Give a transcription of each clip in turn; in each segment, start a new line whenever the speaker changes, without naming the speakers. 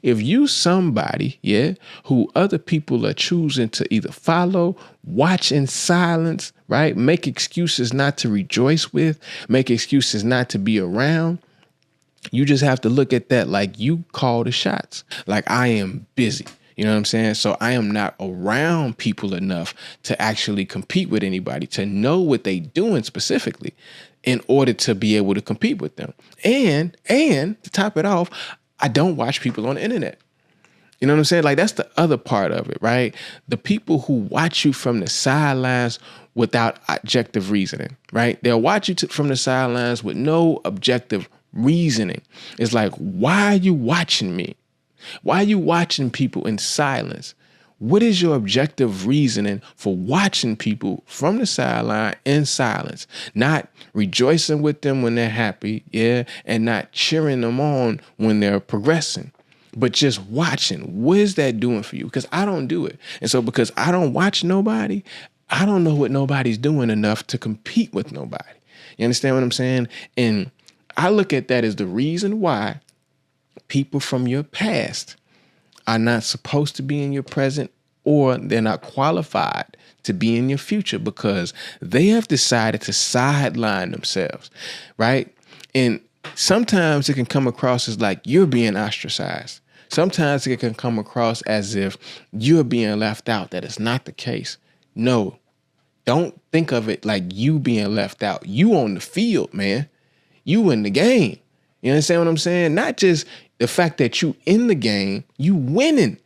if you somebody, yeah, who other people are choosing to either follow, watch in silence, right? Make excuses not to rejoice with, make excuses not to be around. You just have to look at that like you call the shots. Like, I am busy. You know what I'm saying? So I am not around people enough to actually compete with anybody, to know what they doing specifically in order to be able to compete with them. And to top it off, I don't watch people on the internet. You know what I'm saying? Like, that's the other part of it, right? The people who watch you from the sidelines without objective reasoning, right? They'll watch you from the sidelines with no objective reasoning. It's like, why are you watching me? Why are you watching people in silence? What is your objective reasoning for watching people from the sideline in silence, not rejoicing with them when they're happy, yeah, and not cheering them on when they're progressing, but just watching? What is that doing for you? Because I don't do it. And so because I don't watch nobody, I don't know what nobody's doing enough to compete with nobody. You understand what I'm saying? And I look at that as the reason why people from your past are not supposed to be in your present, or they're not qualified to be in your future, because they have decided to sideline themselves, right? And sometimes it can come across as like you're being ostracized. Sometimes it can come across as if you're being left out. That is not the case. No, don't think of it like you being left out. You on the field, man. You in the game. You understand what I'm saying? Not just the fact that you in the game, you winning.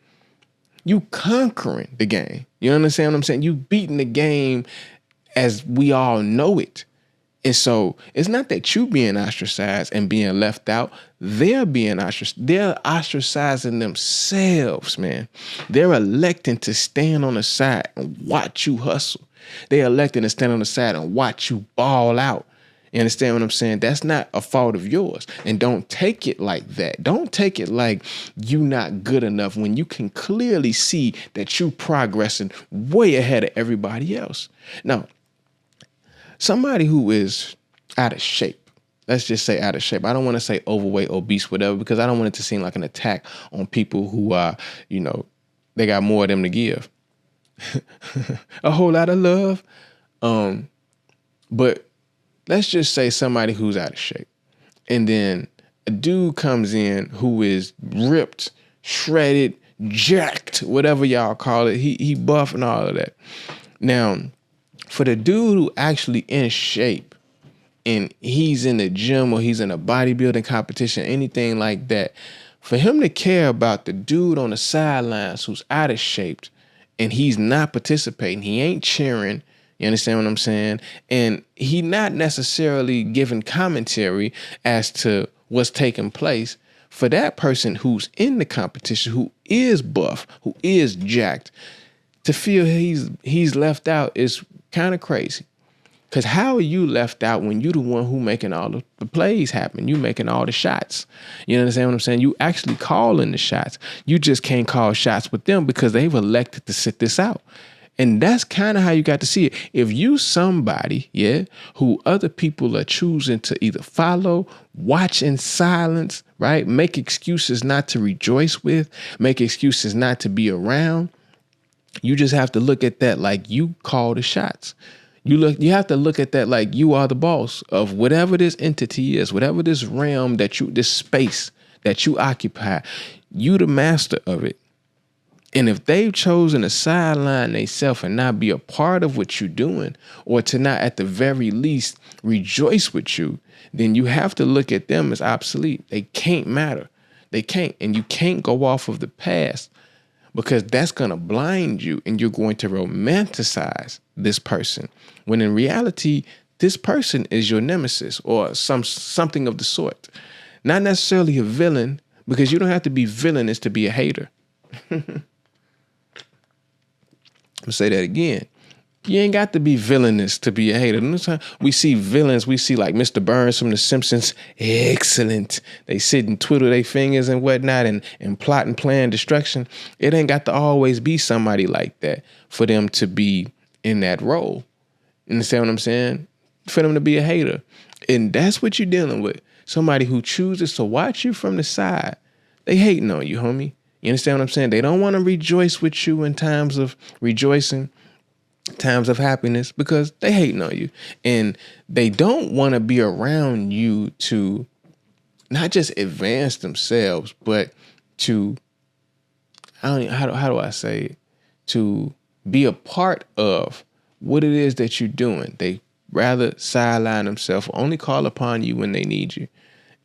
You conquering the game. You understand what I'm saying? You beating the game as we all know it. And so it's not that you being ostracized and being left out. They're being ostracized. They're ostracizing themselves, man. They're electing to stand on the side and watch you hustle. They're electing to stand on the side and watch you ball out. You understand what I'm saying? That's not a fault of yours. And don't take it like that. Don't take it like you not good enough when you can clearly see that you progressing way ahead of everybody else. Now, somebody who is out of shape, let's just say out of shape. I don't want to say overweight, obese, whatever, because I don't want it to seem like an attack on people who are, they got more of them to give. A whole lot of love. But let's just say somebody who's out of shape, and then a dude comes in who is ripped, shredded, jacked, whatever y'all call it. He buff and all of that. Now, for the dude who actually in shape and he's in the gym or he's in a bodybuilding competition, anything like that, for him to care about the dude on the sidelines who's out of shape and he's not participating, he ain't cheering. You understand what I'm saying? And he not necessarily giving commentary as to what's taking place. For that person who's in the competition, who is buff, who is jacked, to feel he's left out is kind of crazy. Because how are you left out when you the one who making all the plays happen? You making all the shots. You understand what I'm saying? You actually calling the shots. You just can't call shots with them because they've elected to sit this out. And that's kind of how you got to see it. If you somebody, yeah, who other people are choosing to either follow, watch in silence, right? Make excuses not to rejoice with, make excuses not to be around. You just have to look at that like you call the shots. You have to look at that like you are the boss of whatever this entity is, whatever this realm this space that you occupy. You the master of it. And if they've chosen to sideline themselves and not be a part of what you're doing, or to not at the very least rejoice with you, then you have to look at them as obsolete. They can't matter. They can't. And you can't go off of the past, because that's going to blind you and you're going to romanticize this person, when in reality, this person is your nemesis or something of the sort. Not necessarily a villain, because you don't have to be villainous to be a hater. I'll say that again. You ain't got to be villainous to be a hater. We see villains. We see like Mr. Burns from The Simpsons. Excellent. They sit and twiddle their fingers and whatnot and plot and plan destruction. It ain't got to always be somebody like that for them to be in that role. You understand what I'm saying? For them to be a hater. And that's what you're dealing with. Somebody who chooses to watch you from the side, they hating on you, homie. You understand what I'm saying? They don't want to rejoice with you in times of rejoicing, times of happiness, because they hating on you. And they don't want to be around you to not just advance themselves, but to, I don't even, how do I say it? To be a part of what it is that you're doing. They rather sideline themselves, only call upon you when they need you.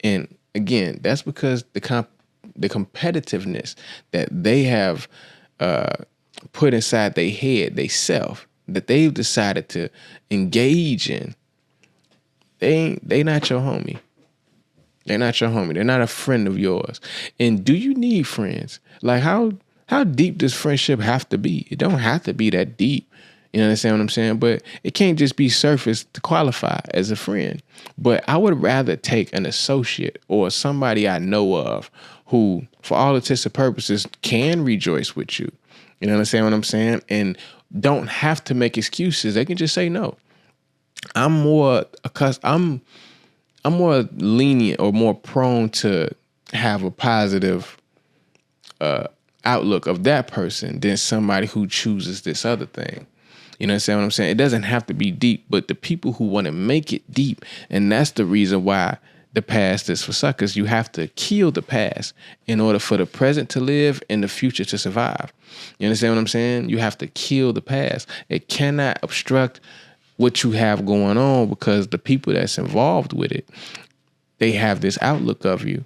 And again, that's because the competitiveness that they have put inside their head, they self, that they've decided to engage in, they not your homie. They're not your homie. They're not a friend of yours. And do you need friends? Like how deep does friendship have to be? It don't have to be that deep. You understand what I'm saying? But it can't just be surface to qualify as a friend. But I would rather take an associate or somebody I know of who, for all intents and purposes, can rejoice with you. You understand what I'm saying? And don't have to make excuses. They can just say no. I'm more lenient or more prone to have a positive outlook of that person than somebody who chooses this other thing. You understand what I'm saying? It doesn't have to be deep, but the people who want to make it deep, and that's the reason why the past is for suckers. You have to kill the past in order for the present to live and the future to survive. You understand what I'm saying? You have to kill the past. It cannot obstruct what you have going on, because the people that's involved with it, they have this outlook of you